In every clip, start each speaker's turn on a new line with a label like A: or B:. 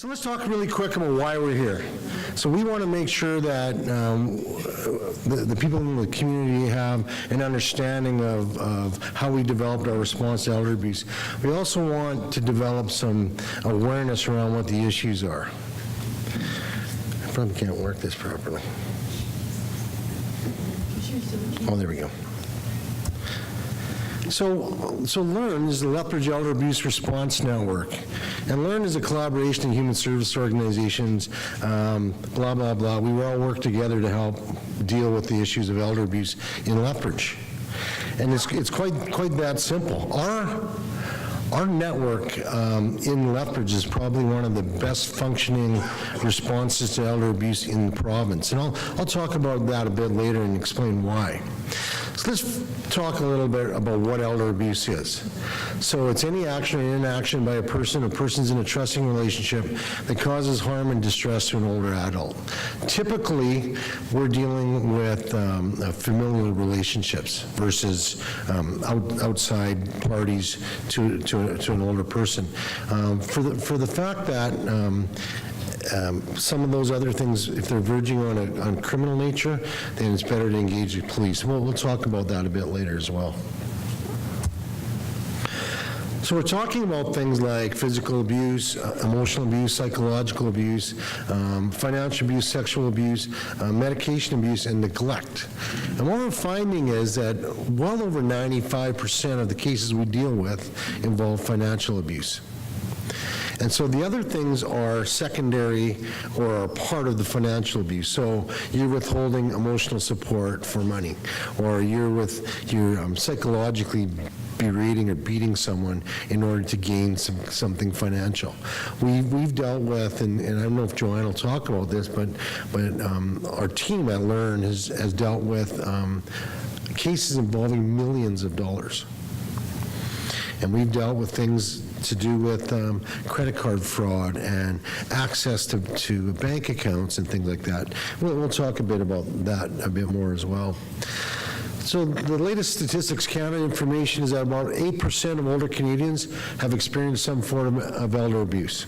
A: So let's talk really quick about why we're here. So we want to make sure that the people in the community have an understanding of how we developed our response to elder abuse. We also want to develop some awareness around what the issues are. I probably can't work this properly. Oh, there we go. So LEARN is the Lethbridge Elder Abuse Response Network. And LEARN is a collaboration of human service organizations, blah, blah, blah. We all work together to help deal with the issues of elder abuse in Lethbridge. And it's quite that simple. Our network in Lethbridge is probably one of the best functioning responses to elder abuse in the province. And I'll talk about that a bit later and explain why. So let's talk a little bit about what elder abuse is. So it's any action or inaction by a person or persons in a trusting relationship that causes harm and distress to an older adult. Typically, we're dealing with familial relationships versus outside parties to an older person. For the fact that some of those other things, if they're verging on criminal nature, then it's better to engage the police. We'll talk about that a bit later as well. So we're talking about things like physical abuse, emotional abuse, psychological abuse, financial abuse, sexual abuse, medication abuse, and neglect. And what we're finding is that well over 95% of the cases we deal with involve financial abuse. And so the other things are secondary or are part of the financial abuse. So you're withholding emotional support for money, or you're psychologically berating or beating someone in order to gain something financial. We've dealt with, and I don't know if Joanne will talk about this, but our team at LEARN has dealt with cases involving millions of dollars. And we've dealt with things to do with credit card fraud and access to bank accounts and things like that. We'll talk a bit about that a bit more as well. So the latest Statistics Canada information is that about 8% of older Canadians have experienced some form of elder abuse.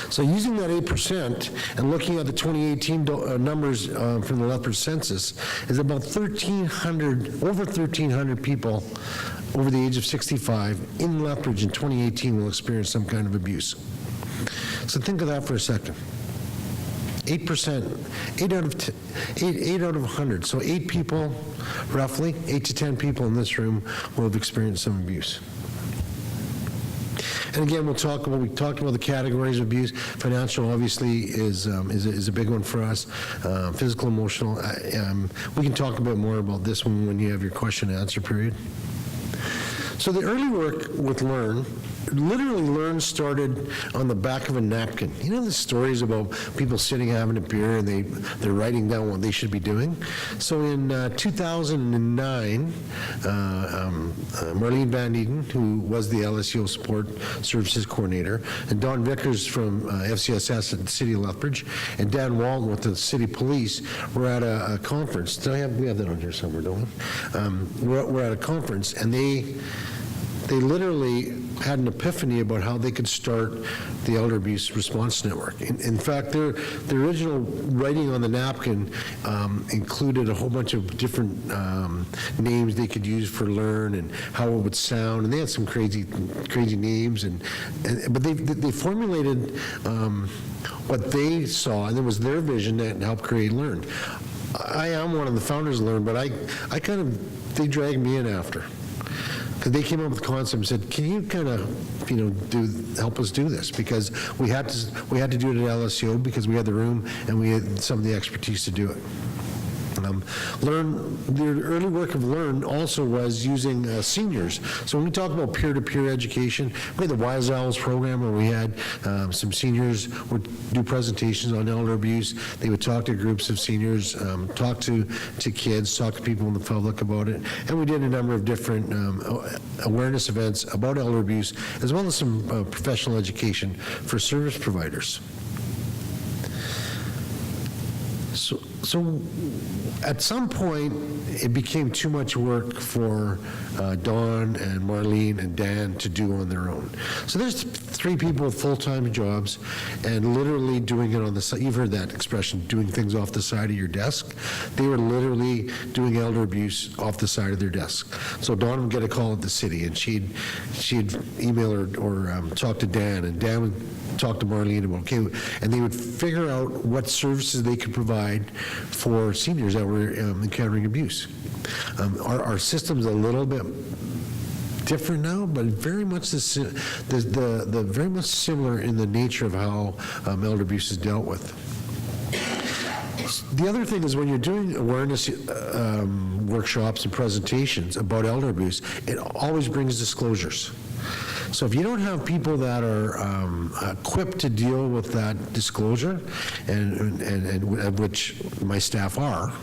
A: So using that 8% and looking at the 2018 numbers from the Lethbridge census, is about over 1,300 people over the age of 65 in Lethbridge in 2018 will experience some kind of abuse. So think of that for a second. 8%, 8 out of 100. So 8 people, roughly, 8 to 10 people in this room will have experienced some abuse. And again, we talked about the categories of abuse. Financial, obviously, is a big one for us. Physical, emotional. We can talk a bit more about this when you have your question and answer period. So the early work with LEARN, literally LEARN started on the back of a napkin. You know the stories about people sitting having a beer and they're writing down what they should be doing? So in 2009, Marlene Van Eden, who was the LSU Support Services Coordinator, and Don Vickers from FCSS at the City of Lethbridge, and Dan Walton with the City Police were at a conference. We have that on here somewhere, don't we? We're at a conference, and they literally had an epiphany about how they could start the Elder Abuse Response Network. In fact, the original writing on the napkin included a whole bunch of different names they could use for LEARN and how it would sound, and they had some crazy names, but they formulated what they saw, and it was their vision that helped create LEARN. I am one of the founders of LEARN, but they dragged me in after. Because they came up with the concept and said, can you kind of, help us do this? Because we had to do it at LSU because we had the room and we had some of the expertise to do it. The early work of LEARN also was using seniors. So when we talk about peer-to-peer education, we had the Wise Owls program where we had some seniors would do presentations on elder abuse. They would talk to groups of seniors, talk to kids, talk to people in the public about it. And we did a number of different awareness events about elder abuse, as well as some professional education for service providers. So at some point, it became too much work for Dawn and Marlene and Dan to do on their own. So there's 3 people with full-time jobs and literally doing it on the side. You've heard that expression, doing things off the side of your desk. They were literally doing elder abuse off the side of their desk. So Dawn would get a call at the city, and she'd email or talk to Dan, and Dan would talk to Marlene about, okay, and they would figure out what services they could provide for seniors that were encountering abuse. Our system's a little bit different now, but very much the very much similar in the nature of how elder abuse is dealt with. The other thing is when you're doing awareness workshops and presentations about elder abuse, it always brings disclosures. So if you don't have people that are equipped to deal with that disclosure, and which my staff are,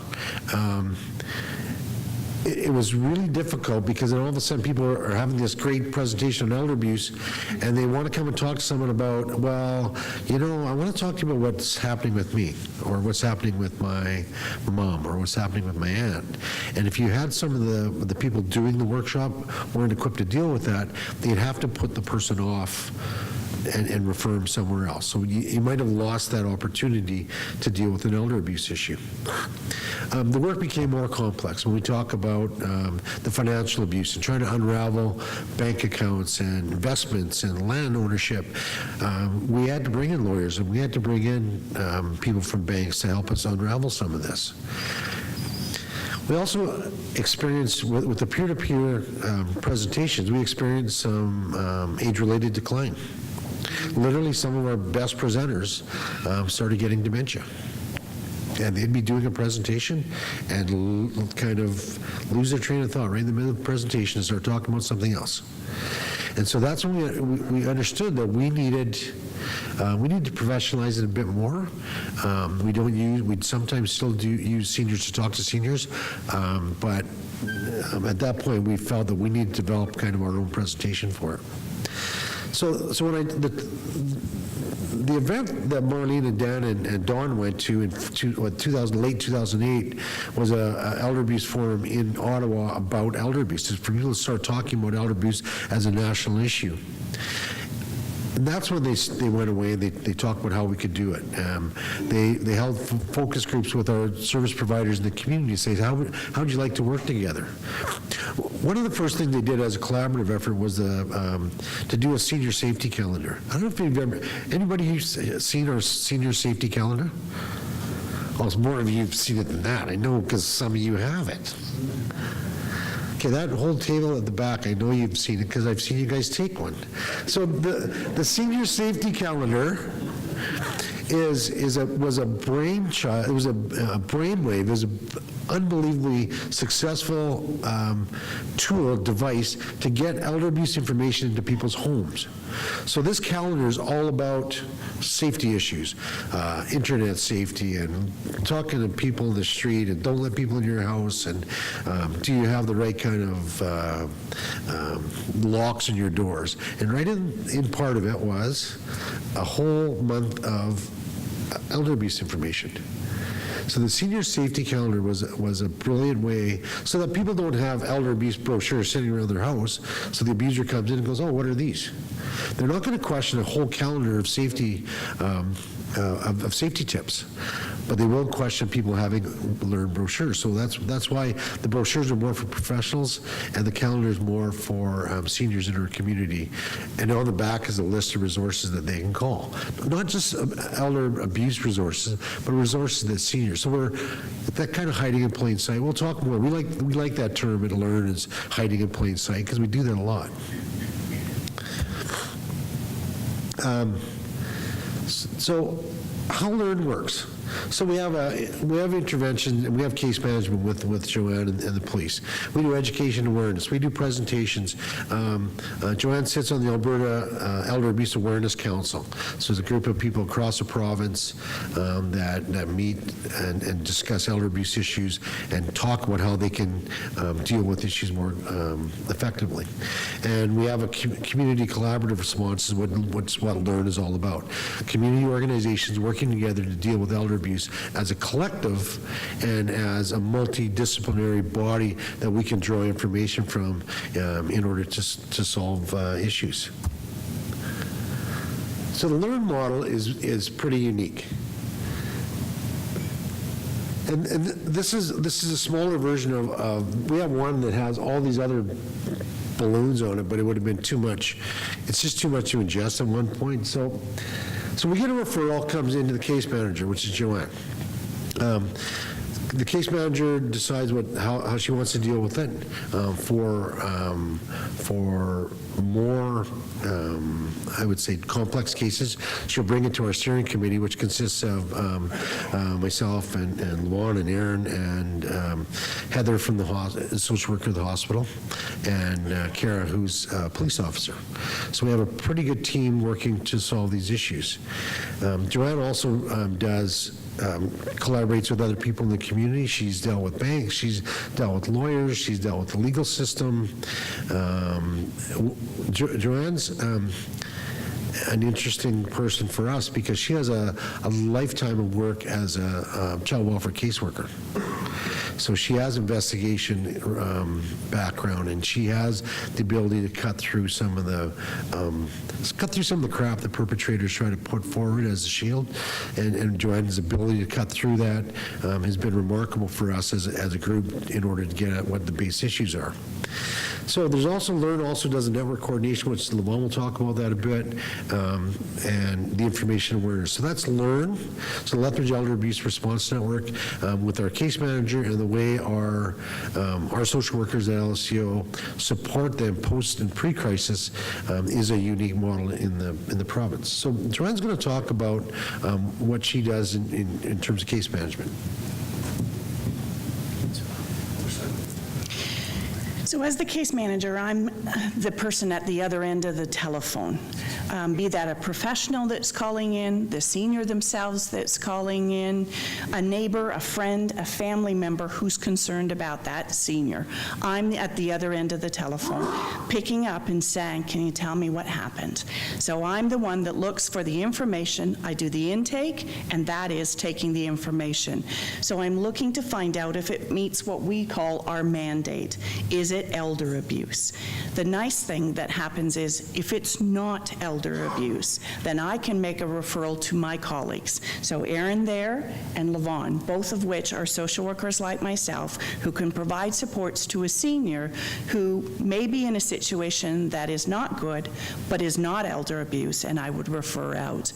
A: it was really difficult, because then all of a sudden people are having this great presentation on elder abuse, and they want to come and talk to someone about, well, you know, I want to talk to you about what's happening with me, or what's happening with my mom, or what's happening with my aunt. And if you had some of the people doing the workshop weren't equipped to deal with that, they'd have to put the person off and refer them somewhere else. So you might have lost that opportunity to deal with an elder abuse issue. The work became more complex when we talk about the financial abuse and trying to unravel bank accounts and investments and land ownership. We had to bring in lawyers, and we had to bring in people from banks to help us unravel some of this. We also experienced, with the peer-to-peer presentations, we experienced some age-related decline. Literally, some of our best presenters started getting dementia. And they'd be doing a presentation and kind of lose their train of thought right in the middle of the presentation and start talking about something else. And so that's when we understood that we needed to professionalize it a bit more. We'd sometimes still use seniors to talk to seniors, but at that point we felt that we needed to develop kind of our own presentation for it. So when the event that Marlene and Dan and Dawn went to in late 2008 was a elder abuse forum in Ottawa about elder abuse, for people to start talking about elder abuse as a national issue. And that's when they went away and they talked about how we could do it. They held focus groups with our service providers in the community, saying, how would you like to work together? One of the first things they did as a collaborative effort was to do a senior safety calendar. I don't know if you've ever, anybody who's seen our senior safety calendar? Well, it's more of you have seen it than that. I know, because some of you have it. Okay, that whole table at the back, I know you've seen it because I've seen you guys take one. So the senior safety calendar was a brainchild. It was a brainwave. It was an unbelievably successful device to get elder abuse information into people's homes. So this calendar is all about safety issues, internet safety, and talking to people in the street, and don't let people in your house, and do you have the right kind of locks in your doors. And right in part of it was a whole month of elder abuse information. So the senior safety calendar was a brilliant way so that people don't have elder abuse brochures sitting around their house, so the abuser comes in and goes, oh, what are these? They're not going to question a whole calendar of safety safety tips, but they will question people having learned brochures. So that's why the brochures are more for professionals and the calendar is more for seniors in our community. And on the back is a list of resources that they can call. Not just elder abuse resources, but resources that seniors. So we're that kind of hiding in plain sight. We'll talk more. We like that term at Learn, is hiding in plain sight, because we do that a lot. So how Learn works. So we have intervention, and we have case management with Joanne and the police. We do education awareness. We do presentations. Joanne sits on the Alberta Elder Abuse Awareness Council. So it's a group of people across the province that meet and discuss elder abuse issues and talk about how they can deal with issues more effectively. And we have a community collaborative response, is what Learn is all about. Community organizations working together to deal with elder abuse as a collective and as a multidisciplinary body that we can draw information from in order to solve issues. So the LEARN model is pretty unique. And this is a smaller version of, we have one that has all these other balloons on it, but it would have been too much. It's just too much to ingest at one point. So we get a referral, comes into the case manager, which is Joanne. The case manager decides how she wants to deal with it. For more, I would say, complex cases, she'll bring it to our steering committee, which consists of myself and Lavonn and Erin and Heather from the social worker of the hospital, and Kara, who's a police officer. So we have a pretty good team working to solve these issues. Joanne also collaborates with other people in the community. She's dealt with banks, she's dealt with lawyers, she's dealt with the legal system. Joanne's an interesting person for us because she has a lifetime of work as a child welfare caseworker. So she has investigation background, and she has the ability to cut through some of the crap that perpetrators try to put forward as a shield. And Joanne's ability to cut through that has been remarkable for us as a group in order to get at what the base issues are. So there's also LEARN also does a network coordination, which Lavonn will talk about that a bit, and the information awareness. So that's LEARN, so Lethbridge Elder Abuse Response Network, with our case manager and the way our social workers at LSCO support them post and pre-crisis is a unique model in the province. So Joanne's going to talk about what she does in terms of case management.
B: So as the case manager, I'm the person at the other end of the telephone, be that a professional that's calling in, the senior themselves that's calling in, a neighbor, a friend, a family member who's concerned about that senior. I'm at the other end of the telephone, picking up and saying, can you tell me what happened? So I'm the one that looks for the information. I do the intake, and that is taking the information. So I'm looking to find out if it meets what we call our mandate. Is it elder abuse? The nice thing that happens is if it's not elder abuse, then I can make a referral to my colleagues. So Erin there and Lavonn, both of which are social workers like myself, who can provide supports to a senior who may be in a situation that is not good, but is not elder abuse, and I would refer out.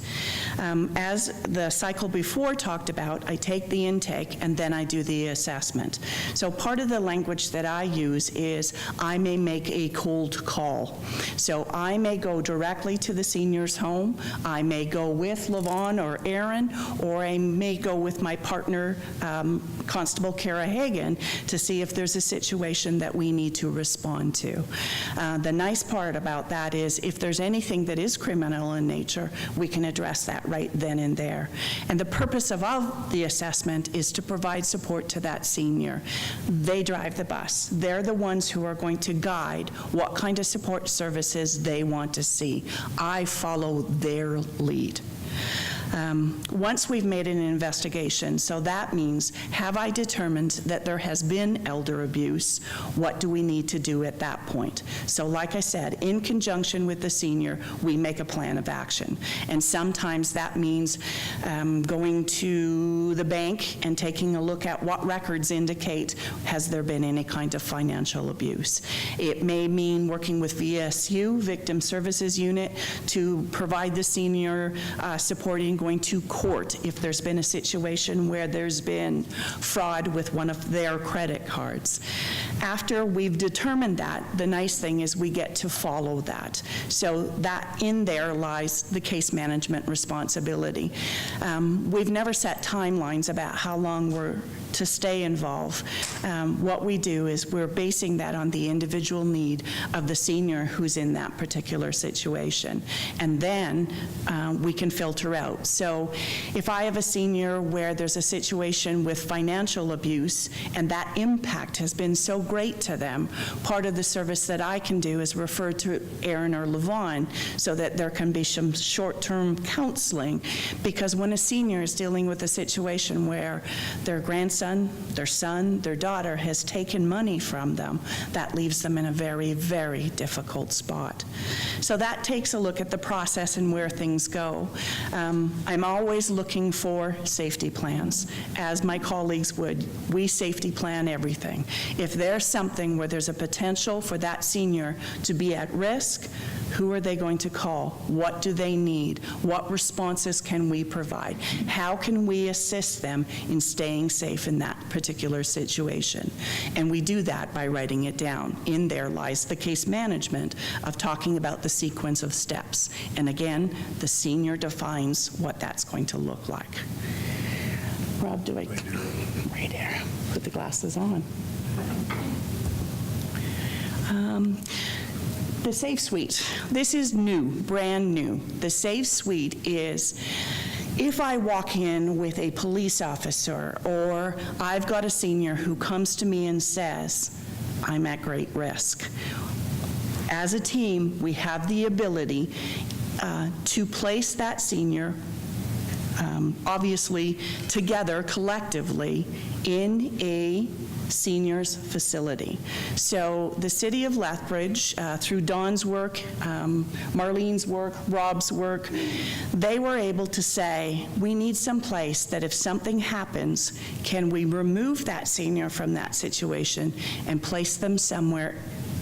B: As the cycle before talked about, I take the intake and then I do the assessment. So part of the language that I use is I may make a cold call. So I may go directly to the senior's home. I may go with Lavonn or Erin, or I may go with my partner, Constable Kara Hagan, to see if there's a situation that we need to respond to. The nice part about that is if there's anything that is criminal in nature, we can address that right then and there. And the purpose of the assessment is to provide support to that senior. They drive the bus. They're the ones who are going to guide what kind of support services they want to see. I follow their lead. Once we've made an investigation, so that means, have I determined that there has been elder abuse? What do we need to do at that point? So like I said, in conjunction with the senior, we make a plan of action. And sometimes that means going to the bank and taking a look at what records indicate, has there been any kind of financial abuse? It may mean working with VSU, Victim Services Unit, to provide the senior supporting going to court if there's been a situation where there's been fraud with one of their credit cards. After we've determined that, the nice thing is we get to follow that. So that in there lies the case management responsibility. We've never set timelines about how long we're to stay involved. What we do is we're basing that on the individual need of the senior who's in that particular situation. And then we can filter out. So if I have a senior where there's a situation with financial abuse and that impact has been so great to them, part of the service that I can do is refer to Erin or Lavonn so that there can be some short-term counseling, because when a senior is dealing with a situation where their grandson, their son, their daughter has taken money from them, that leaves them in a very, very difficult spot. So that takes a look at the process and where things go. I'm always looking for safety plans. As my colleagues would, we safety plan everything. If there's something where there's a potential for that senior to be at risk, who are they going to call? What do they need? What responses can we provide? How can we assist them in staying safe in that particular situation? And we do that by writing it down. In there lies the case management of talking about the sequence of steps. And again, the senior defines what that's going to look like. Rob, do I? Right here. Put the glasses on. The Safe Suite. This is new, brand new. The Safe Suite is if I walk in with a police officer or I've got a senior who comes to me and says, I'm at great risk. As a team, we have the ability to place that senior, obviously together, collectively, in a seniors facility. So the city of Lethbridge, through Dawn's work, Marlene's work, Rob's work, they were able to say, we need some place that if something happens, can we remove that senior from that situation and place them somewhere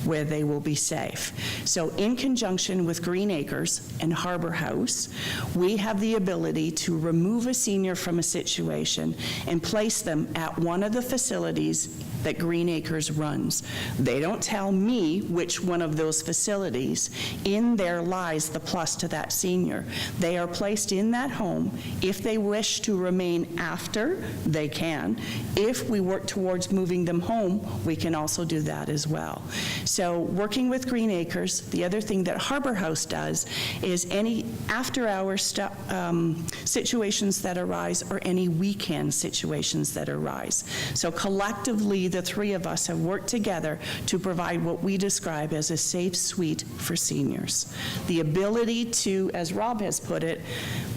B: where they will be safe. So in conjunction with Green Acres and Harbor House, we have the ability to remove a senior from a situation and place them at one of the facilities that Green Acres runs. They don't tell me which one of those facilities. In there lies the plus to that senior. They are placed in that home. If they wish to remain after, they can. If we work towards moving them home, we can also do that as well. So working with Green Acres, the other thing that Harbor House does is any after-hour situations that arise or any weekend situations that arise. So collectively, the three of us have worked together to provide what we describe as a safe suite for seniors. The ability to, as Rob has put it,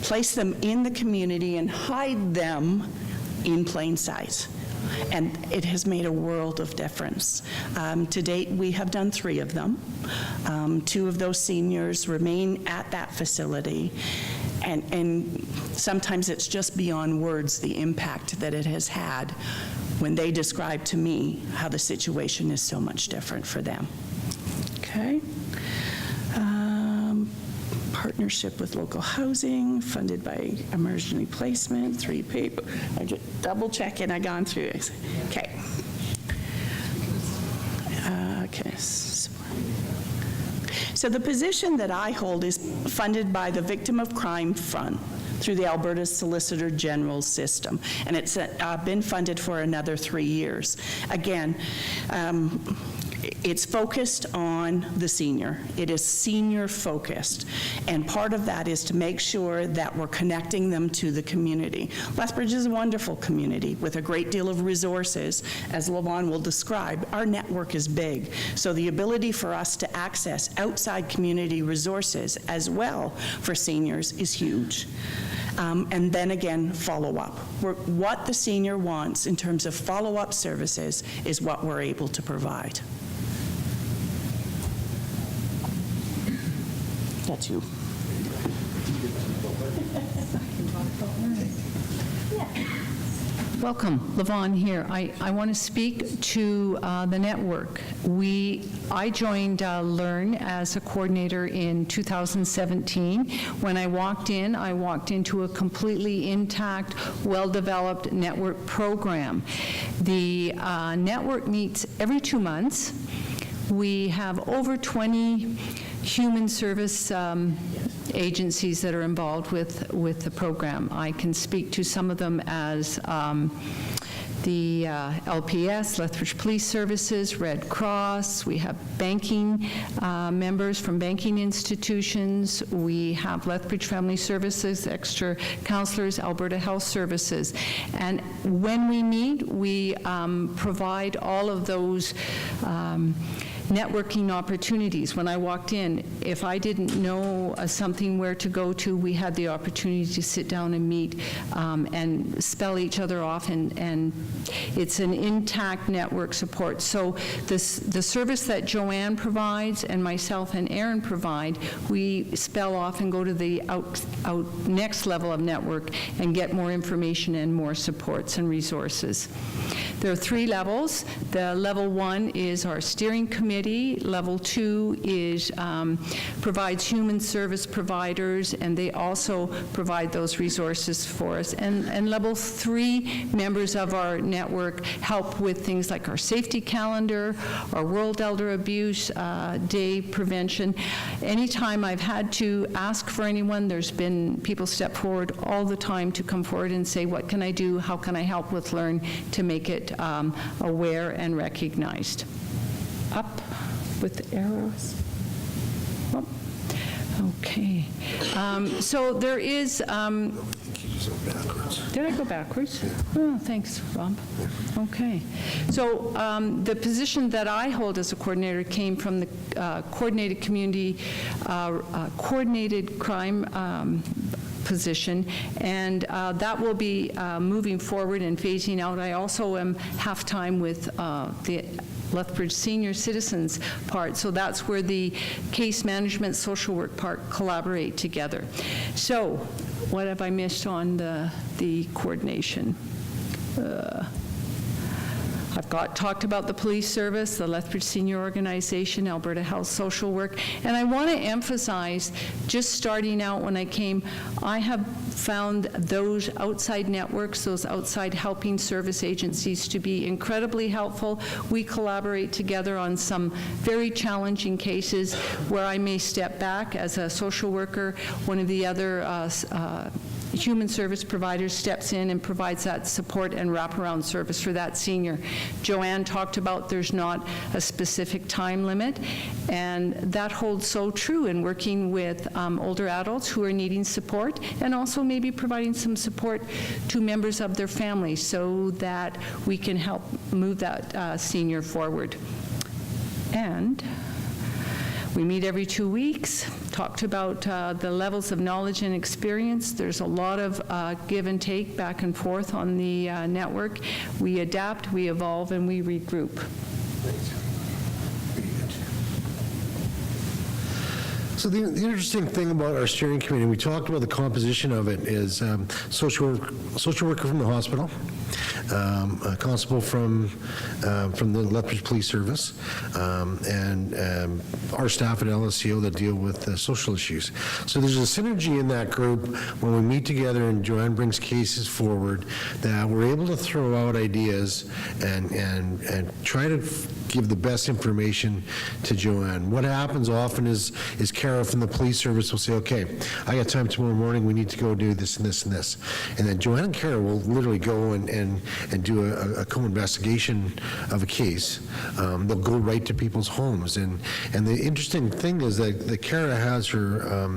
B: place them in the community and hide them in plain sight. And it has made a world of difference. To date, we have done 3 of them. 2 of those seniors remain at that facility. And sometimes it's just beyond words the impact that it has had when they describe to me how the situation is so much different for them. Okay. Partnership with local housing, funded by emergency placement, 3 people. I just double checking, I gone through it. Okay. Okay. So the position that I hold is funded by the Victim of Crime Fund through the Alberta Solicitor General system, and it's been funded for another 3 years. Again, it's focused on the senior. It is senior focused, and part of that is to make sure that we're connecting them to the community. Lethbridge is a wonderful community with a great deal of resources. As Lavonn will describe, our network is big, so the ability for us to access outside community resources as well for seniors is huge. And then again, follow-up. What the senior wants in terms of follow-up services is what we're able to provide. That's you.
C: Welcome, Lavonn here. I want to speak to the network. I joined Learn as a coordinator in 2017. When I walked into a completely intact, well-developed network program. The network meets every 2 months. We have over 20 human service agencies that are involved with the program. I can speak to some of them as the LPS, Lethbridge Police Services, Red Cross. We have banking members from banking institutions. We have Lethbridge Family Services, extra counselors, Alberta Health Services. And when we meet, we provide all of those networking opportunities. When I walked in, if I didn't know something where to go to, we had the opportunity to sit down and meet and spell each other off, and it's an intact network support. So the service that Joanne provides and myself and Erin provide, we spell off and go to the next level of network and get more information and more supports and resources. There are 3 levels. The level 1 is our steering committee. Level 2 is provides human service providers, and they also provide those resources for us. And level 3 members of our network help with things like our safety calendar, our World Elder Abuse Day prevention. Anytime I've had to ask for anyone, there's been people step forward all the time to come forward and say, what can I do? How can I help with Learn to make it aware and recognized? Up with arrows. Oh, okay. So there is. Did I go backwards? Oh, thanks, Rob. Okay. So the position that I hold as a coordinator came from the coordinated community, coordinated crime position, and that will be moving forward and phasing out. I also am half-time with the Lethbridge Senior Citizens part, so that's where the case management social work part collaborate together. So what have I missed on the coordination? I've talked about the police service, the Lethbridge Senior Organization, Alberta Health Social Work, and I want to emphasize, just starting out when I came, I have found those outside networks, those outside helping service agencies to be incredibly helpful. We collaborate together on some very challenging cases where I may step back as a social worker. One of the other human service providers steps in and provides that support and wraparound service for that senior. Joanne talked about there's not a specific time limit, and that holds so true in working with older adults who are needing support, and also maybe providing some support to members of their family so that we can help move that senior forward. And we meet every 2 weeks, talked about the levels of knowledge and experience. There's a lot of give and take back and forth on the network. We adapt, we evolve, and we regroup.
A: So the interesting thing about our steering committee, we talked about the composition of it, is social worker from the hospital, a constable from the Lethbridge Police Service, and our staff at LSCO that deal with social issues. So there's a synergy in that group when we meet together and Joanne brings cases forward, that we're able to throw out ideas and try to give the best information to Joanne. What happens often is Kara from the police service will say, okay, I got time tomorrow morning, we need to go do this and this and this. And then Joanne and Kara will literally go and do a co-investigation of a case. They'll go right to people's homes. And the interesting thing is that Kara has her,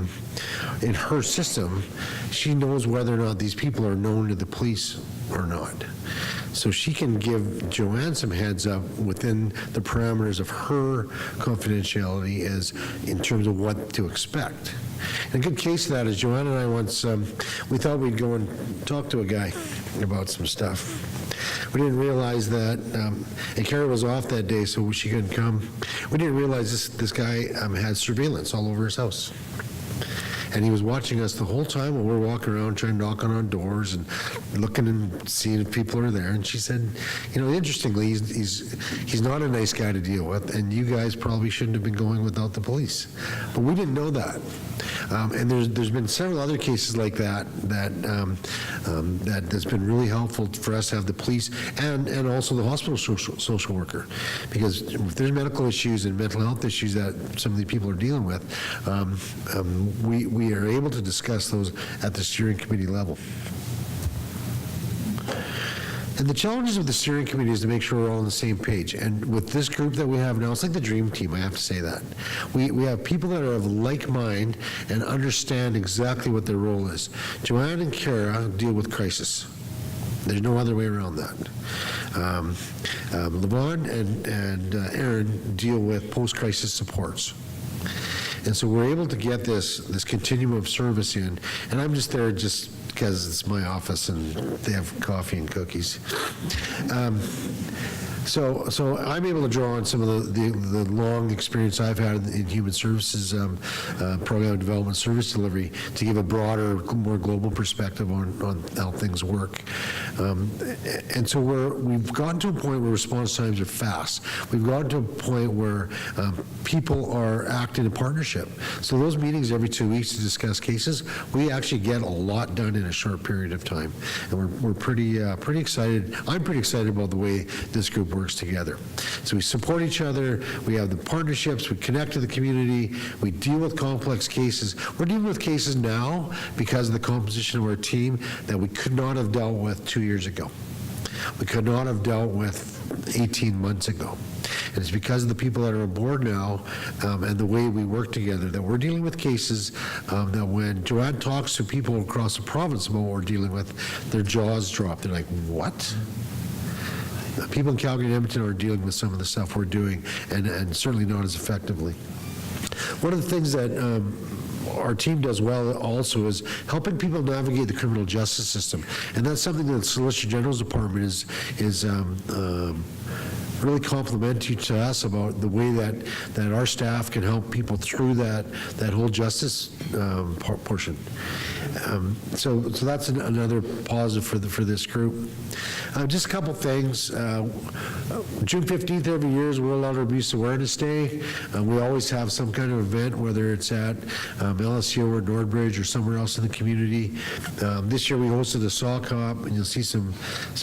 A: in her system, she knows whether or not these people are known to the police or not. So she can give Joanne some heads up within the parameters of her confidentiality as in terms of what to expect. And a good case of that is Joanne and I once, we thought we'd go and talk to a guy about some stuff. We didn't realize that, and Kara was off that day, so she couldn't come. We didn't realize this guy had surveillance all over his house. And he was watching us the whole time while we're walking around trying to knock on doors and looking and seeing if people are there. And she said, you know, interestingly, he's not a nice guy to deal with, and you guys probably shouldn't have been going without the police. But we didn't know that. And there's been several other cases like that's been really helpful for us to have the police and also the hospital social worker, because if there's medical issues and mental health issues that some of the people are dealing with, we are able to discuss those at the steering committee level. And the challenges with the steering committee is to make sure we're all on the same page. And with this group that we have now, it's like the dream team, I have to say that. We have people that are of like mind and understand exactly what their role is. Joanne and Kara deal with crisis. There's no other way around that. Lavonn and Erin deal with post-crisis supports. And so we're able to get this continuum of service in, and I'm just there just because it's my office and they have coffee and cookies. So I'm able to draw on some of the long experience I've had in human services program development, service delivery, to give a broader, more global perspective on how things work. And so we've gotten to a point where response times are fast. We've gotten to a point where people are acting in partnership. So those meetings every 2 weeks to discuss cases, we actually get a lot done in a short period of time. And we're pretty excited. I'm pretty excited about the way this group works together. So we support each other, we have the partnerships, we connect to the community, we deal with complex cases. We're dealing with cases now because of the composition of our team that we could not have dealt with 2 years ago. We could not have dealt with 18 months ago. And it's because of the people that are on board now and the way we work together that we're dealing with cases that when Joanne talks to people across the province about what we're dealing with, their jaws drop. They're like, what? People in Calgary and Edmonton are dealing with some of the stuff we're doing, and certainly not as effectively. One of the things that our team does well also is helping people navigate the criminal justice system, and that's something that the Solicitor General's Department is really complimentary to us about the way that our staff can help people through that whole justice portion. So that's another positive for this group. Just a couple things. June 15th every year is World Elder Abuse Awareness Day. We always have some kind of event, whether it's at LSU or Lethbridge or somewhere else in the community. This year we hosted a SACPA, and you'll see some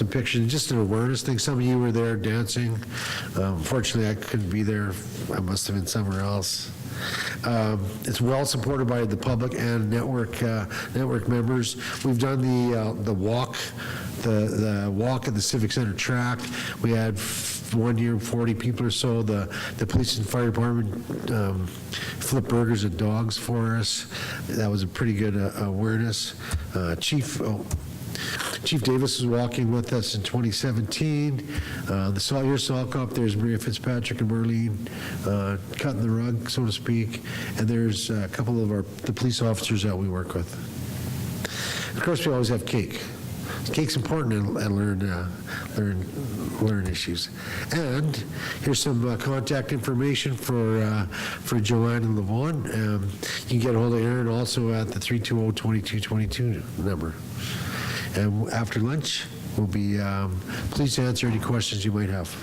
A: pictures, just an awareness thing. Some of you were there dancing. Unfortunately, I couldn't be there. I must have been somewhere else. It's well supported by the public and network members. We've done the walk, the walk at the Civic Center track. We had 1 year 40 people or so. The police and fire department flipped burgers and dogs for us. That was a pretty good awareness. Chief Davis was walking with us in 2017. Your Salk up, there's Maria Fitzpatrick and Marlene cutting the rug, so to speak. And there's a couple of the police officers that we work with. Of course, we always have cake. Cake's important and learn issues. And here's some contact information for Joanne and Lavonn. You can get a hold of Erin also at the 320-2222 number. And after lunch, we'll be pleased to answer any questions you might have.